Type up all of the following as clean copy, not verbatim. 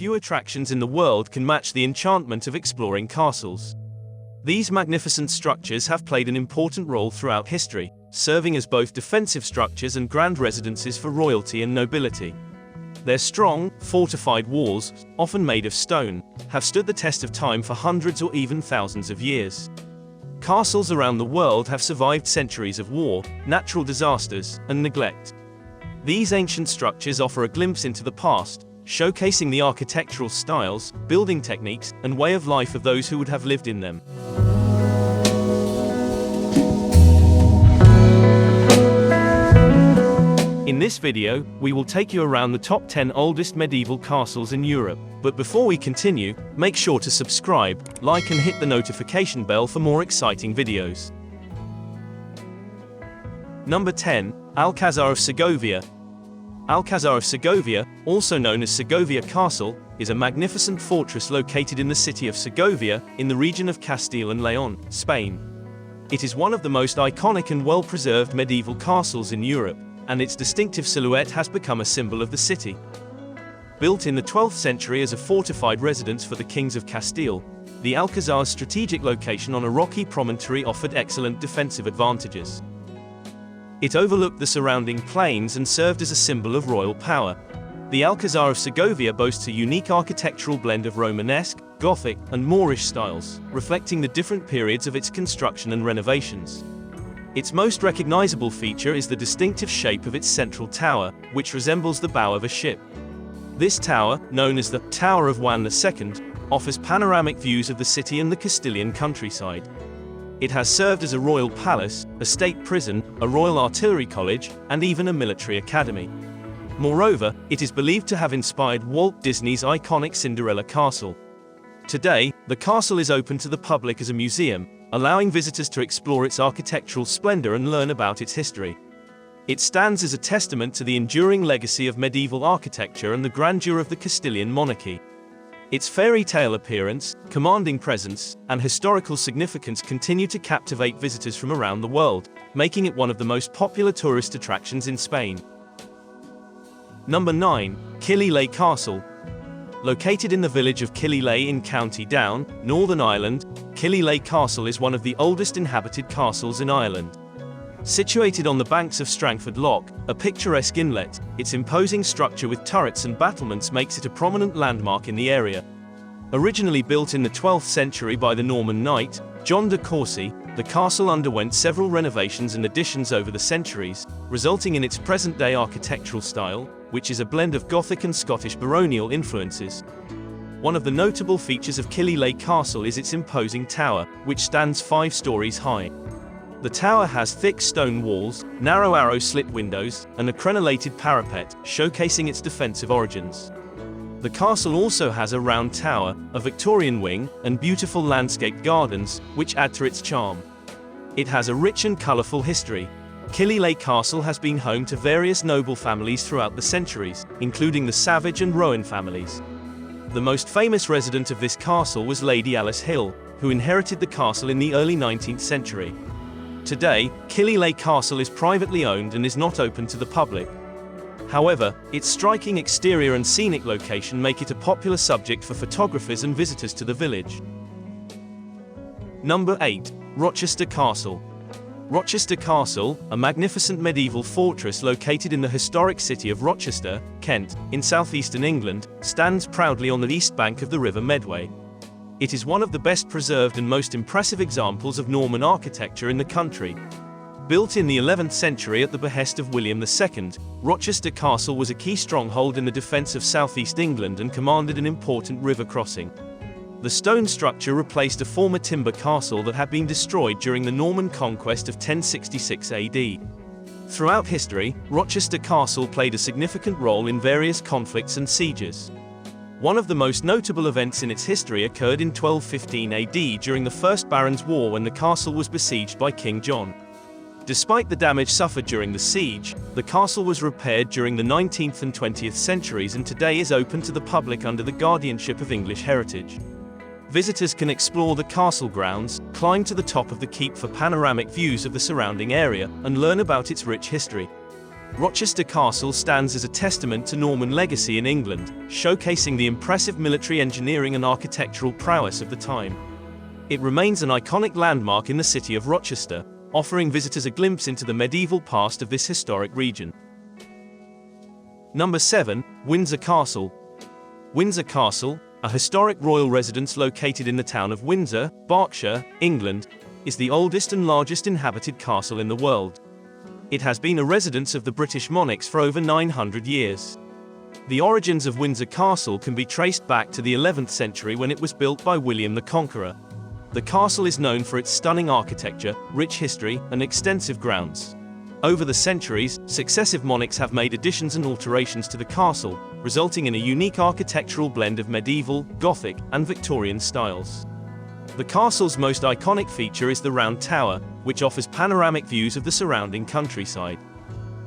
few attractions in the world can match the enchantment of exploring castles. These magnificent structures have played an important role throughout history, serving as both defensive structures and grand residences for royalty and nobility. Their strong, fortified walls, often made of stone, have stood the test of time for hundreds or even thousands of years. Castles around the world have survived centuries of war, natural disasters, and neglect. These ancient structures offer a glimpse into the past, showcasing the architectural styles, building techniques, and way of life of those who would have lived in them. In this video, we will take you around the top 10 oldest medieval castles in Europe. But before we continue, make sure to subscribe, like and hit the notification bell for more exciting videos. Number 10. Alcazar of Segovia. Alcazar of Segovia, also known as Segovia Castle, is a magnificent fortress located in the city of Segovia, in the region of Castile and León, Spain. It is one of the most iconic and well-preserved medieval castles in Europe, and its distinctive silhouette has become a symbol of the city. Built in the 12th century as a fortified residence for the kings of Castile, the Alcazar's strategic location on a rocky promontory offered excellent defensive advantages. It overlooked the surrounding plains and served as a symbol of royal power. The Alcazar of Segovia boasts a unique architectural blend of Romanesque, Gothic, and Moorish styles, reflecting the different periods of its construction and renovations. Its most recognizable feature is the distinctive shape of its central tower, which resembles the bow of a ship. This tower, known as the Tower of Juan II, offers panoramic views of the city and the Castilian countryside. It has served as a royal palace, a state prison, a royal artillery college, and even a military academy. Moreover, it is believed to have inspired Walt Disney's iconic Cinderella Castle. Today, the castle is open to the public as a museum, allowing visitors to explore its architectural splendor and learn about its history. It stands as a testament to the enduring legacy of medieval architecture and the grandeur of the Castilian monarchy. Its fairy tale appearance, commanding presence, and historical significance continue to captivate visitors from around the world, making it one of the most popular tourist attractions in Spain. Number 9. Killyleagh Castle. Located in the village of Killyleagh in County Down, Northern Ireland, Killyleagh Castle is one of the oldest inhabited castles in Ireland. Situated on the banks of Strangford Lough, a picturesque inlet, its imposing structure with turrets and battlements makes it a prominent landmark in the area. Originally built in the 12th century by the Norman knight, John de Courcy, the castle underwent several renovations and additions over the centuries, resulting in its present-day architectural style, which is a blend of Gothic and Scottish baronial influences. One of the notable features of Killyleagh Castle is its imposing tower, which stands 5 stories high. The tower has thick stone walls, narrow arrow-slit windows, and a crenellated parapet, showcasing its defensive origins. The castle also has a round tower, a Victorian wing, and beautiful landscaped gardens, which add to its charm. It has a rich and colourful history. Killyleagh Castle has been home to various noble families throughout the centuries, including the Savage and Rowan families. The most famous resident of this castle was Lady Alice Hill, who inherited the castle in the early 19th century. Today, Killyleagh Castle is privately owned and is not open to the public. However, its striking exterior and scenic location make it a popular subject for photographers and visitors to the village. Number 8. Rochester Castle. Rochester Castle, a magnificent medieval fortress located in the historic city of Rochester, Kent, in southeastern England, stands proudly on the east bank of the River Medway. It is one of the best preserved and most impressive examples of Norman architecture in the country. Built in the 11th century at the behest of William II, Rochester Castle was a key stronghold in the defense of southeast England and commanded an important river crossing. The stone structure replaced a former timber castle that had been destroyed during the Norman conquest of 1066 AD. Throughout history, Rochester Castle played a significant role in various conflicts and sieges. One of the most notable events in its history occurred in 1215 AD during the First Barons' War when the castle was besieged by King John. Despite the damage suffered during the siege, the castle was repaired during the 19th and 20th centuries and today is open to the public under the guardianship of English Heritage. Visitors can explore the castle grounds, climb to the top of the keep for panoramic views of the surrounding area, and learn about its rich history. Rochester Castle stands as a testament to Norman legacy in England, showcasing the impressive military engineering and architectural prowess of the time. It remains an iconic landmark in the city of Rochester, offering visitors a glimpse into the medieval past of this historic region. Number 7. Windsor Castle. Windsor Castle, a historic royal residence located in the town of Windsor, Berkshire, England, is the oldest and largest inhabited castle in the world. It has been a residence of the British monarchs for over 900 years. The origins of Windsor Castle can be traced back to the 11th century when it was built by William the Conqueror. The castle is known for its stunning architecture, rich history, and extensive grounds. Over the centuries, successive monarchs have made additions and alterations to the castle, resulting in a unique architectural blend of medieval, Gothic, and Victorian styles. The castle's most iconic feature is the round tower, which offers panoramic views of the surrounding countryside.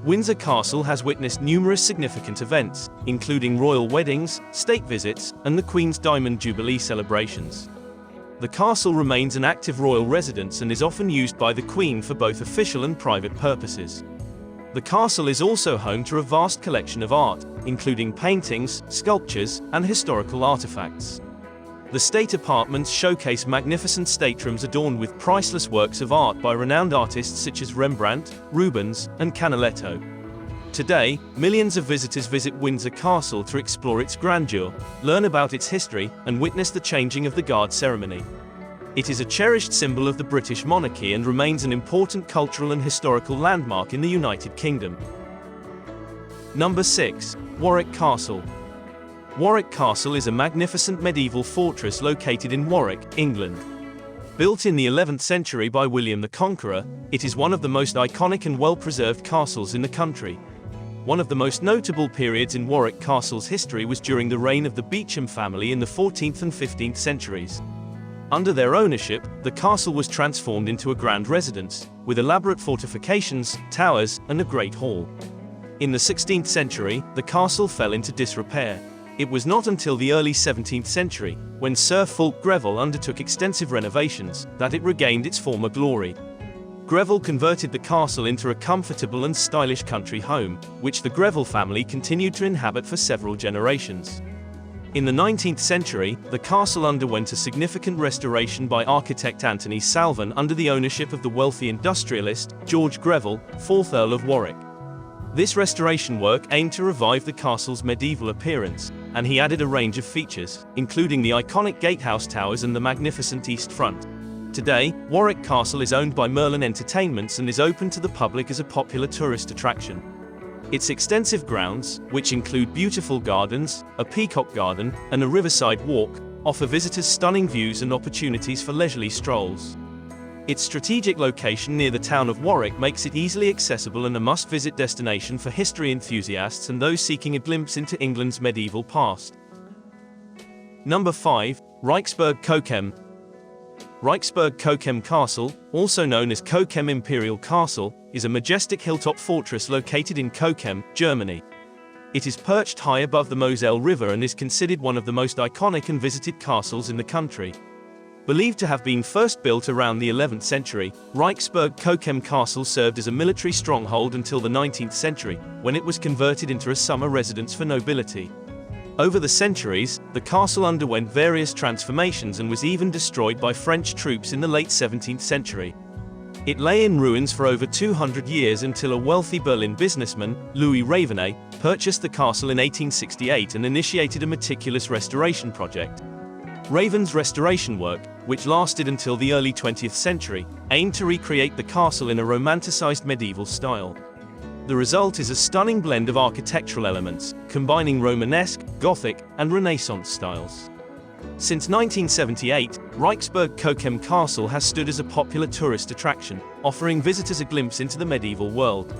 Windsor Castle has witnessed numerous significant events, including royal weddings, state visits, and the Queen's Diamond Jubilee celebrations. The castle remains an active royal residence and is often used by the Queen for both official and private purposes. The castle is also home to a vast collection of art, including paintings, sculptures, and historical artifacts. The state apartments showcase magnificent staterooms adorned with priceless works of art by renowned artists such as Rembrandt, Rubens, and Canaletto. Today, millions of visitors visit Windsor Castle to explore its grandeur, learn about its history, and witness the changing of the guard ceremony. It is a cherished symbol of the British monarchy and remains an important cultural and historical landmark in the United Kingdom. Number 6. Warwick Castle. Warwick Castle is a magnificent medieval fortress located in Warwick, England. Built in the 11th century by William the Conqueror, it is one of the most iconic and well-preserved castles in the country. One of the most notable periods in Warwick Castle's history was during the reign of the Beauchamp family in the 14th and 15th centuries. Under their ownership, the castle was transformed into a grand residence, with elaborate fortifications, towers, and a great hall. In the 16th century, the castle fell into disrepair. It was not until the early 17th century, when Sir Fulk Greville undertook extensive renovations, that it regained its former glory. Greville converted the castle into a comfortable and stylish country home, which the Greville family continued to inhabit for several generations. In the 19th century, the castle underwent a significant restoration by architect Anthony Salvin under the ownership of the wealthy industrialist, George Greville, 4th Earl of Warwick. This restoration work aimed to revive the castle's medieval appearance, and he added a range of features, including the iconic gatehouse towers and the magnificent east front. Today, Warwick Castle is owned by Merlin Entertainments and is open to the public as a popular tourist attraction. Its extensive grounds, which include beautiful gardens, a peacock garden, and a riverside walk, offer visitors stunning views and opportunities for leisurely strolls. Its strategic location near the town of Warwick makes it easily accessible and a must-visit destination for history enthusiasts and those seeking a glimpse into England's medieval past. Number 5. Reichsburg Cochem. Reichsburg Cochem Castle, also known as Cochem Imperial Castle, is a majestic hilltop fortress located in Cochem, Germany. It is perched high above the Moselle River and is considered one of the most iconic and visited castles in the country. Believed to have been first built around the 11th century, Reichsburg Cochem Castle served as a military stronghold until the 19th century, when it was converted into a summer residence for nobility. Over the centuries, the castle underwent various transformations and was even destroyed by French troops in the late 17th century. It lay in ruins for over 200 years until a wealthy Berlin businessman, Louis Ravenet, purchased the castle in 1868 and initiated a meticulous restoration project. Raven's restoration work, which lasted until the early 20th century, aimed to recreate the castle in a romanticized medieval style. The result is a stunning blend of architectural elements, combining Romanesque, Gothic, and Renaissance styles. Since 1978, Reichsburg Cochem Castle has stood as a popular tourist attraction, offering visitors a glimpse into the medieval world.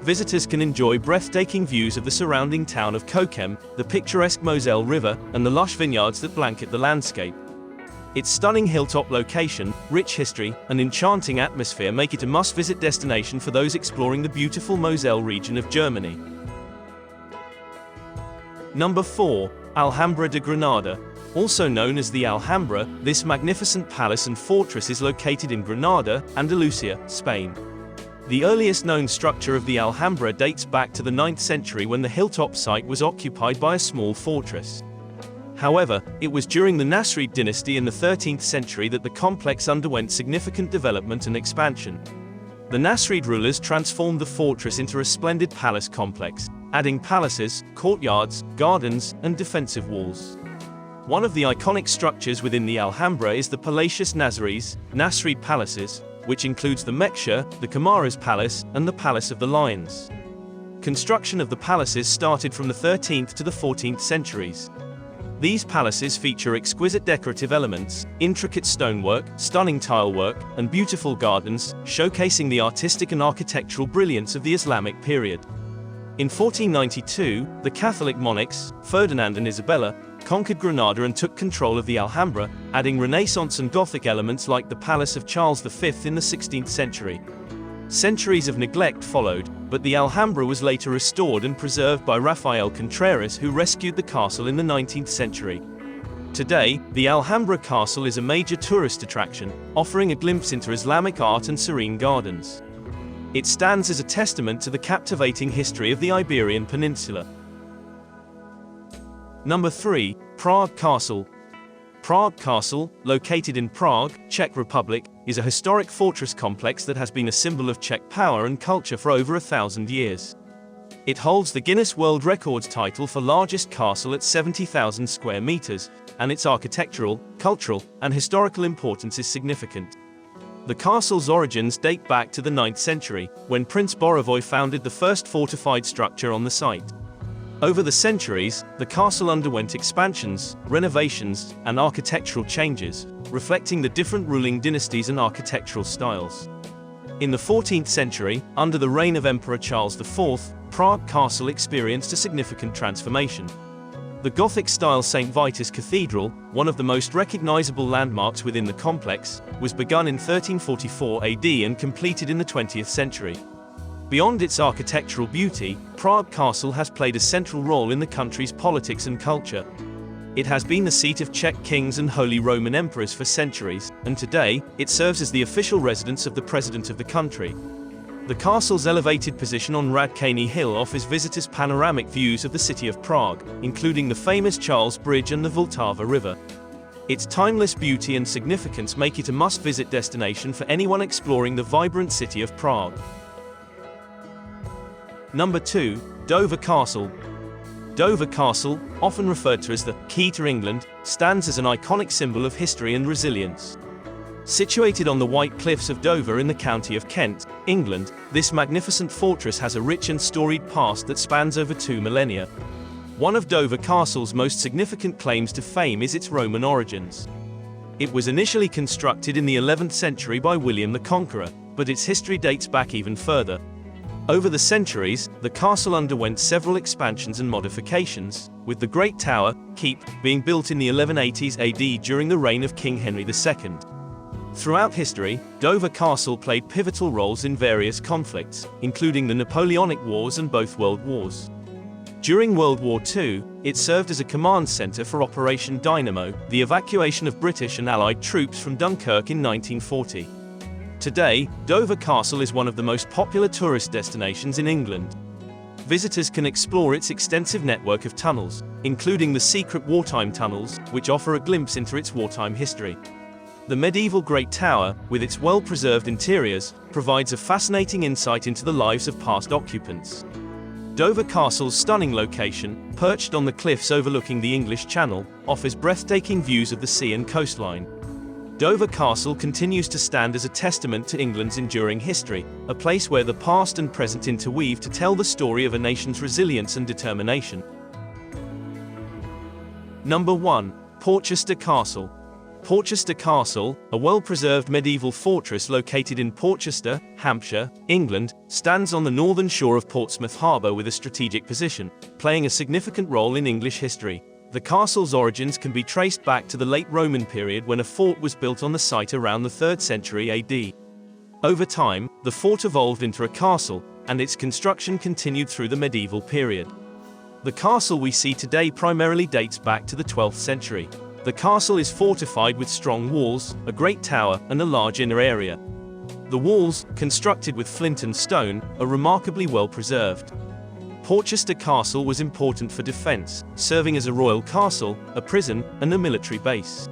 Visitors can enjoy breathtaking views of the surrounding town of Cochem, the picturesque Moselle River, and the lush vineyards that blanket the landscape. Its stunning hilltop location, rich history, and enchanting atmosphere make it a must-visit destination for those exploring the beautiful Moselle region of Germany. Number 4. Alhambra de Granada. Also known as the Alhambra, this magnificent palace and fortress is located in Granada, Andalusia, Spain. The earliest known structure of the Alhambra dates back to the 9th century when the hilltop site was occupied by a small fortress. However, it was during the Nasrid dynasty in the 13th century that the complex underwent significant development and expansion. The Nasrid rulers transformed the fortress into a splendid palace complex, adding palaces, courtyards, gardens, and defensive walls. One of the iconic structures within the Alhambra is the Palacios Nasrid palaces, which includes the Mekshah, the Kamara's Palace, and the Palace of the Lions. Construction of the palaces started from the 13th to the 14th centuries. These palaces feature exquisite decorative elements, intricate stonework, stunning tilework, and beautiful gardens, showcasing the artistic and architectural brilliance of the Islamic period. In 1492, the Catholic monarchs, Ferdinand and Isabella, conquered Granada and took control of the Alhambra, adding Renaissance and Gothic elements like the Palace of Charles V in the 16th century. Centuries of neglect followed, but the Alhambra was later restored and preserved by Rafael Contreras, who rescued the castle in the 19th century. Today, the Alhambra Castle is a major tourist attraction, offering a glimpse into Islamic art and serene gardens. It stands as a testament to the captivating history of the Iberian Peninsula. Number 3. Prague Castle. Prague Castle, located in Prague, Czech Republic, is a historic fortress complex that has been a symbol of Czech power and culture for over 1,000 years. It holds the Guinness World Records title for largest castle at 70,000 square meters, and its architectural, cultural, and historical importance is significant. The castle's origins date back to the 9th century, when Prince Borovoy founded the first fortified structure on the site. Over the centuries, the castle underwent expansions, renovations, and architectural changes, reflecting the different ruling dynasties and architectural styles. In the 14th century, under the reign of Emperor Charles IV, Prague Castle experienced a significant transformation. The Gothic-style St. Vitus Cathedral, one of the most recognizable landmarks within the complex, was begun in 1344 AD and completed in the 20th century. Beyond its architectural beauty, Prague Castle has played a central role in the country's politics and culture. It has been the seat of Czech kings and Holy Roman emperors for centuries, and today, it serves as the official residence of the president of the country. The castle's elevated position on Radkany Hill offers visitors panoramic views of the city of Prague, including the famous Charles Bridge and the Vltava River. Its timeless beauty and significance make it a must-visit destination for anyone exploring the vibrant city of Prague. Number 2. Dover Castle. Dover Castle, often referred to as the Key to England, stands as an iconic symbol of history and resilience. Situated on the White Cliffs of Dover in the county of Kent, England, this magnificent fortress has a rich and storied past that spans over 2 millennia. One of Dover Castle's most significant claims to fame is its Roman origins. It was initially constructed in the 11th century by William the Conqueror, but its history dates back even further. Over the centuries, the castle underwent several expansions and modifications, with the Great Tower, Keep, being built in the 1180s AD during the reign of King Henry II. Throughout history, Dover Castle played pivotal roles in various conflicts, including the Napoleonic Wars and both World Wars. During World War II, it served as a command center for Operation Dynamo, the evacuation of British and Allied troops from Dunkirk in 1940. Today, Dover Castle is one of the most popular tourist destinations in England. Visitors can explore its extensive network of tunnels, including the secret wartime tunnels, which offer a glimpse into its wartime history. The medieval Great Tower, with its well-preserved interiors, provides a fascinating insight into the lives of past occupants. Dover Castle's stunning location, perched on the cliffs overlooking the English Channel, offers breathtaking views of the sea and coastline. Dover Castle continues to stand as a testament to England's enduring history, a place where the past and present interweave to tell the story of a nation's resilience and determination. Number 1. Portchester Castle. Portchester Castle, a well-preserved medieval fortress located in Portchester, Hampshire, England, stands on the northern shore of Portsmouth Harbour with a strategic position, playing a significant role in English history. The castle's origins can be traced back to the late Roman period when a fort was built on the site around the 3rd century AD. Over time, the fort evolved into a castle, and its construction continued through the medieval period. The castle we see today primarily dates back to the 12th century. The castle is fortified with strong walls, a great tower, and a large inner area. The walls, constructed with flint and stone, are remarkably well preserved. Portchester Castle was important for defense, serving as a royal castle, a prison, and a military base.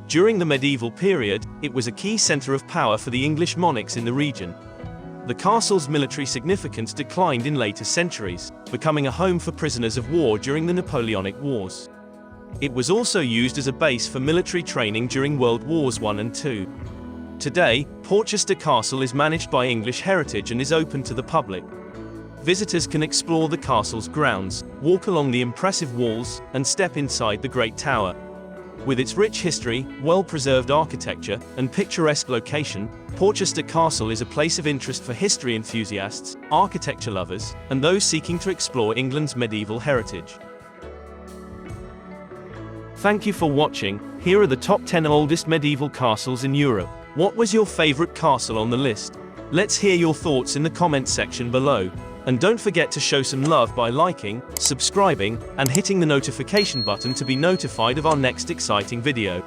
During the medieval period, it was a key center of power for the English monarchs in the region. The castle's military significance declined in later centuries, becoming a home for prisoners of war during the Napoleonic Wars. It was also used as a base for military training during World Wars I and II. Today, Portchester Castle is managed by English Heritage and is open to the public. Visitors can explore the castle's grounds, walk along the impressive walls, and step inside the Great Tower. With its rich history, well-preserved architecture, and picturesque location, Portchester Castle is a place of interest for history enthusiasts, architecture lovers, and those seeking to explore England's medieval heritage. Thank you for watching. Here are the top 10 oldest medieval castles in Europe. What was your favorite castle on the list? Let's hear your thoughts in the comment section below. And don't forget to show some love by liking, subscribing, and hitting the notification button to be notified of our next exciting video.